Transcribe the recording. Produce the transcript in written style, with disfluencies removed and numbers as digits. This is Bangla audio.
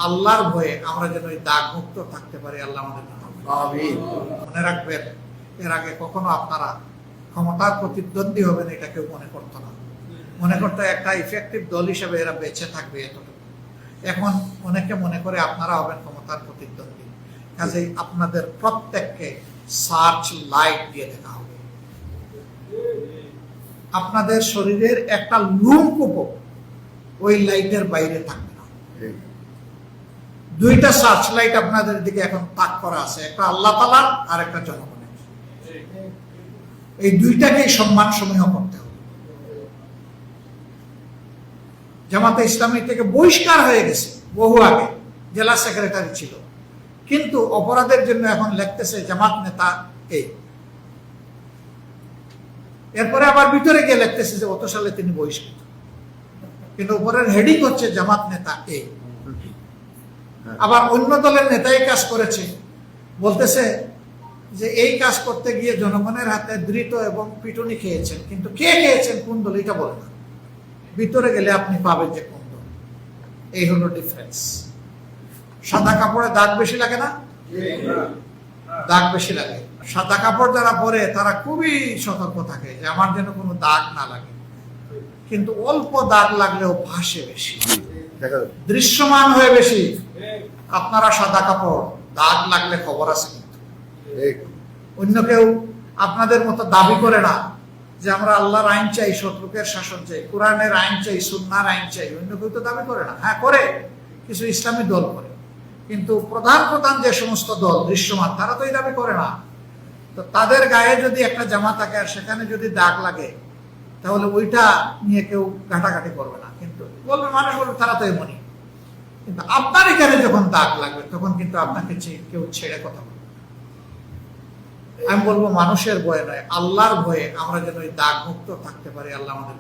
আল্লাহর ভয়ে আমরা যেন ওই দাগ মুক্ত থাকতে পারি। আল্লাহ আমাদের মনে রাখবেন, এর আগে কখনো আপনারা ক্ষমতার প্রতিদ্বন্দ্বী হবেন এটা কেউ মনে করতো না। মনে করতো একটা ইফেক্টিভ দল হিসেবে এরা বেঁচে থাকবে এতটুকু। এখন অনেকে মনে করে আপনারা হবেন ক্ষমতার প্রতিদ্বন্দ্বী। কাজেই আপনাদের প্রত্যেককে সার্চ লাইট দিয়ে দেখা হবে। আপনাদের শরীরের একটা লুমকুপো ওই লাইটের বাইরে থাকবে না। দুইটা সার্চ লাইট আপনাদের দিকে এখন তাক করা আছে, একটা আল্লাহ তাআলার আর একটা জনগণের। এই দুইটাকেই সম্মান সমূহ করতে হবে। জামাতে ইসলামী থেকে বহিষ্কার হয়ে গেছে বহু আগে, জেলা সেক্রেটারি ছিল, কিন্তু অপরাধের জন্য এখন লিখতেছে জামাত নেতা এই। এরপরে আবার ভিতরে গিয়ে লিখতেছে যে অত সালে তিনি বহিষ্কৃত, কিন্তু উপরের হেডিং হচ্ছে জামাত নেতা এই। আবার অন্য দলের নেতাই কাজ করেছে, বলতেছে যে এই কাজ করতে গিয়ে জনগণের হাতে ধৃত এবং পিটুনি খেয়েছেন, কিন্তু কে খেয়েছেন কোন দল এটা বলে না। ভিতরে গেলে আপনি পাবেন যে কোন দল। এই হলো ডিফারেন্স। সাদা কাপড়ে দাগ বেশি লাগে না? দাগ বেশি লাগে। সাদা কাপড় যারা পরে তারা খুবই সতর্ক থাকে যে আমার যেন কোনো দাগ না লাগে, কিন্তু অল্প দাগ লাগলেও ভাসে বেশি, দৃশ্যমান হয়ে বেশি। আপনারা সাদা কাপড়, দাগ লাগলে খবর আছে, কিন্তু অন্য কেউ আপনাদের মতো দাবি করে না যে আমরা আল্লাহর আইন চাই, শত্রুকের শাসন চাই, কোরআনের আইন চাই, সুন্নাহর আইন চাই। অন্য কেউ তো দাবি করে না। হ্যাঁ করে, কিছু ইসলামী দল করে, কিন্তু প্রধান প্রধান যে সমস্ত দল দৃশ্যমান তারা তো এই দাবি করে না। তো তাদের গায়ে যদি একটা জামা থাকে আর সেখানে যদি দাগ লাগে, তাহলে ওইটা নিয়ে কেউ ঘাটাঘাটি করবে না, কিন্তু বলবে মানুষ বলবে তারা তো এমনই। কিন্তু আপনার এখানে যখন দাগ লাগবে তখন কিন্তু আপনাকে কেউ ছেড়ে কথা বলবে। আমি বলবো মানুষের ভয়ে নয়, আল্লাহর ভয়ে আমরা যেন ওই দাগ মুক্ত থাকতে পারি। আল্লাহ আমাদের